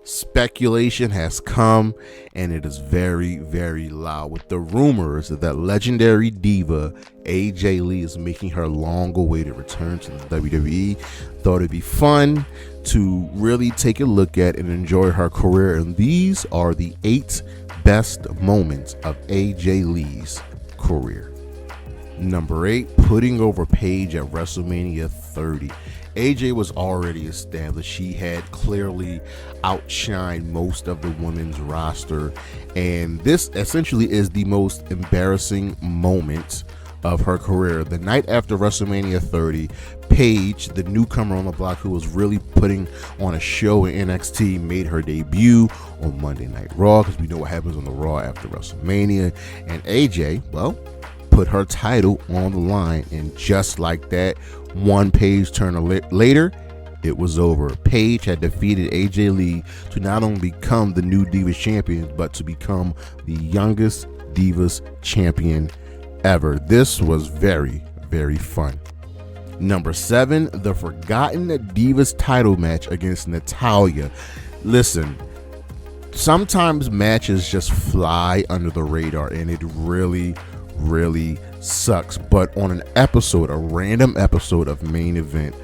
Speculation has come, and it is very, very loud, with the rumors that legendary diva AJ Lee is making her long-awaited return to the WWE. Thought it'd be fun to really take a look at and enjoy her career, and these are the 8 best moments of AJ Lee's career. Number 8, putting over Paige at WrestleMania 30. AJ was already established. She had clearly outshined most of the women's roster, and this essentially is the most embarrassing moment of her career. The night after WrestleMania 30, Paige, the newcomer on the block who was really putting on a show in NXT, made her debut on Monday Night Raw, because we know what happens on the Raw after WrestleMania, and AJ, well, put her title on the line, and just like that, one page turn later, it was over. Paige had defeated AJ Lee to not only become the new Divas champion, but to become the youngest Divas champion ever. This was very, very fun. Number 7, the Forgotten Divas title match against Natalya. Listen, sometimes matches just fly under the radar, and it really sucks. But on an episode, a random episode of Main Event,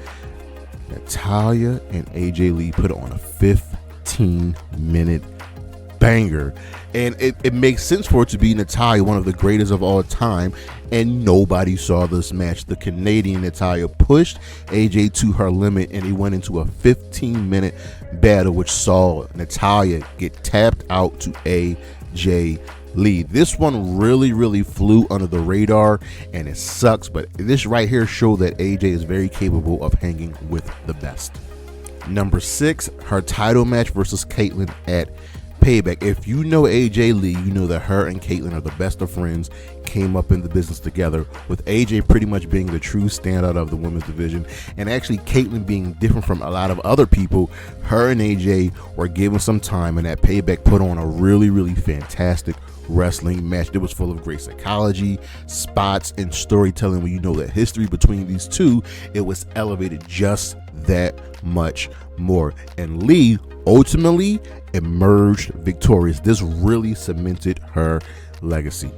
Natalya and AJ Lee put on a 15-minute banger, and it makes sense for it to be Natalya, one of the greatest of all time, and nobody saw this match. The Canadian Natalya pushed AJ to her limit, and he went into a 15-minute battle, which saw Natalya get tapped out to AJ Lee. This one really flew under the radar, and it sucks, but this right here showed that AJ is very capable of hanging with the best. Number 6, her title match versus Caitlyn at Payback. If you know AJ Lee, you know that her and Caitlyn are the best of friends, came up in the business together, with AJ pretty much being the true standout of the women's division, and actually Caitlyn being different from a lot of other people. Her and AJ were given some time, and that Payback put on a really fantastic wrestling match. It was full of great psychology, spots, and storytelling. When you know the history between these two, it was elevated just that much more, and Lee ultimately emerged victorious. This really cemented her legacy.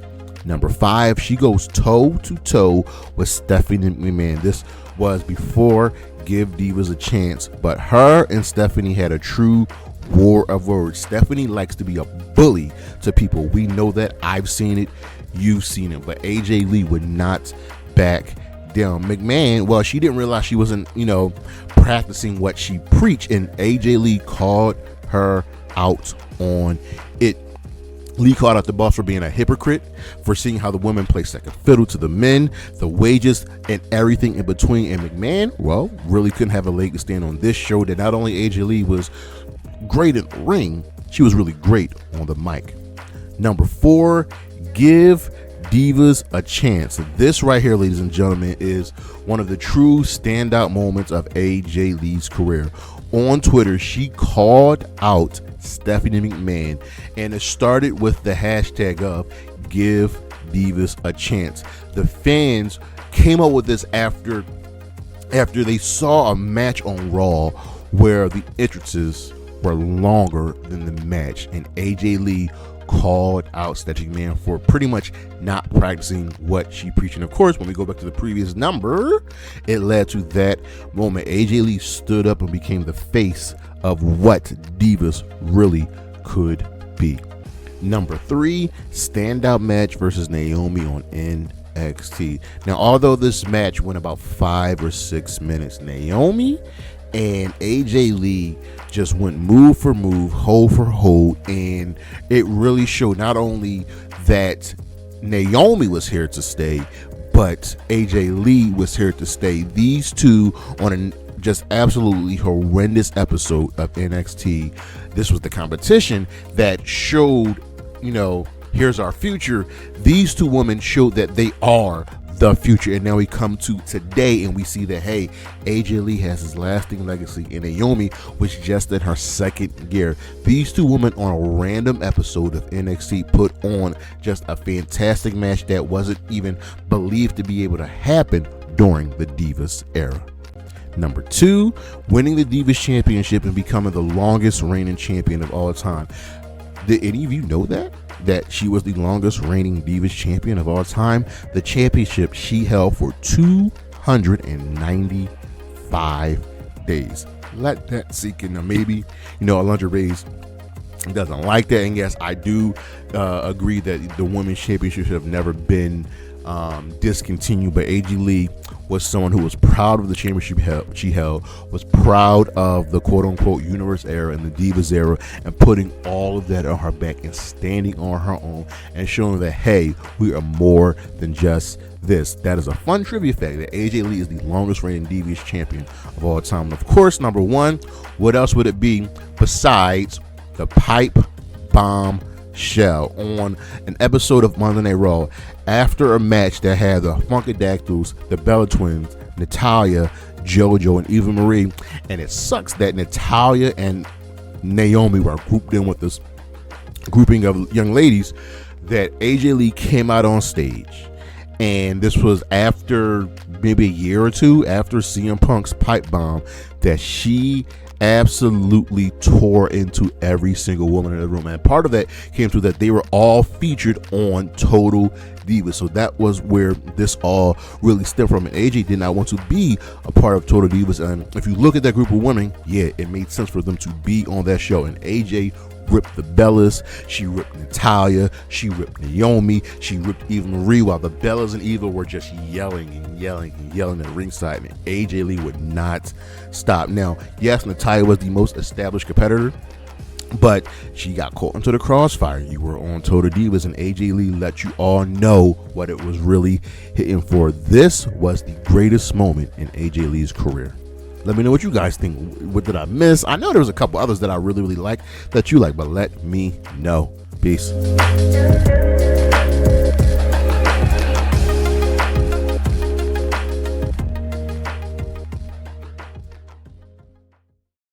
Number 5, she goes toe-to-toe with Stephanie McMahon. This was before Give Divas a Chance, but her and Stephanie had a true war of words. Stephanie likes to be a bully to people. We know that. I've seen it. You've seen it. But AJ Lee would not back down. McMahon, well, she didn't realize she wasn't, practicing what she preached, and AJ Lee called her out on it. Lee called out the boss for being a hypocrite, for seeing how the women play second fiddle to the men, the wages, and everything in between. And McMahon, well, really couldn't have a leg to stand on. This show that not only AJ Lee was great in the ring, she was really great on the mic. Number 4, Give Divas a Chance. This right here, ladies and gentlemen, is one of the true standout moments of AJ Lee's career. On Twitter, she called out Stephanie McMahon, and it started with the hashtag of Give Divas a Chance. The fans came up with this after they saw a match on Raw where the entrances were longer than the match, and AJ Lee called out Stephanie McMahon for pretty much not practicing what she preached. And of course, when we go back to the previous number, it led to that moment. AJ Lee stood up and became the face of what Divas really could be. Number 3, standout match versus Naomi on NXT. Now, although this match went about 5 or 6 minutes, Naomi and AJ Lee just went move for move, hold for hold, and it really showed not only that Naomi was here to stay, but AJ Lee was here to stay. These two on a just absolutely horrendous episode of NXT. This was the competition that showed, here's our future. These two women showed that they are the future, and now we come to today and we see that, hey, AJ Lee has his lasting legacy, and Naomi was just in her second year. These two women on a random episode of NXT put on just a fantastic match that wasn't even believed to be able to happen during the Divas era. Number 2, winning the Divas Championship and becoming the longest reigning champion of all time. Did any of you know that she was the longest reigning Divas champion of all time? The championship she held for 295 days. Let that sink in. Now, maybe, Alundra Blayze doesn't like that, and yes, I do agree that the women's championship should have never been discontinued, but AJ Lee was someone who was proud of the championship she held, was proud of the quote-unquote universe era and the Divas era, and putting all of that on her back and standing on her own and showing that, hey, we are more than just this. That is a fun trivia fact, that AJ Lee is the longest reigning Divas champion of all time. And of course, number 1, what else would it be besides the pipe bomb shell on an episode of Monday Night Raw after a match that had the Funkadactyls, the Bella Twins, Natalya, JoJo, and Eva Marie. And it sucks that Natalya and Naomi were grouped in with this grouping of young ladies, that AJ Lee came out on stage. And this was after maybe a year or two after CM Punk's pipe bomb, that she absolutely tore into every single woman in the room. And part of that came to that they were all featured on Total Divas. So that was where this all really stemmed from. And AJ did not want to be a part of Total Divas. And if you look at that group of women, yeah, it made sense for them to be on that show. And AJ ripped the Bellas, she ripped Natalya, she ripped Naomi, she ripped Eva Marie, while the Bellas and Eva were just yelling and yelling and yelling at ringside, and AJ Lee would not stop. Now, yes, Natalya was the most established competitor, but she got caught into the crossfire. You were on Total Divas, and AJ Lee let you all know what it was really hitting for. This was the greatest moment in AJ Lee's career. Let me know what you guys think. What did I miss? I know there was a couple others that I really, really like that you like, but let me know. Peace.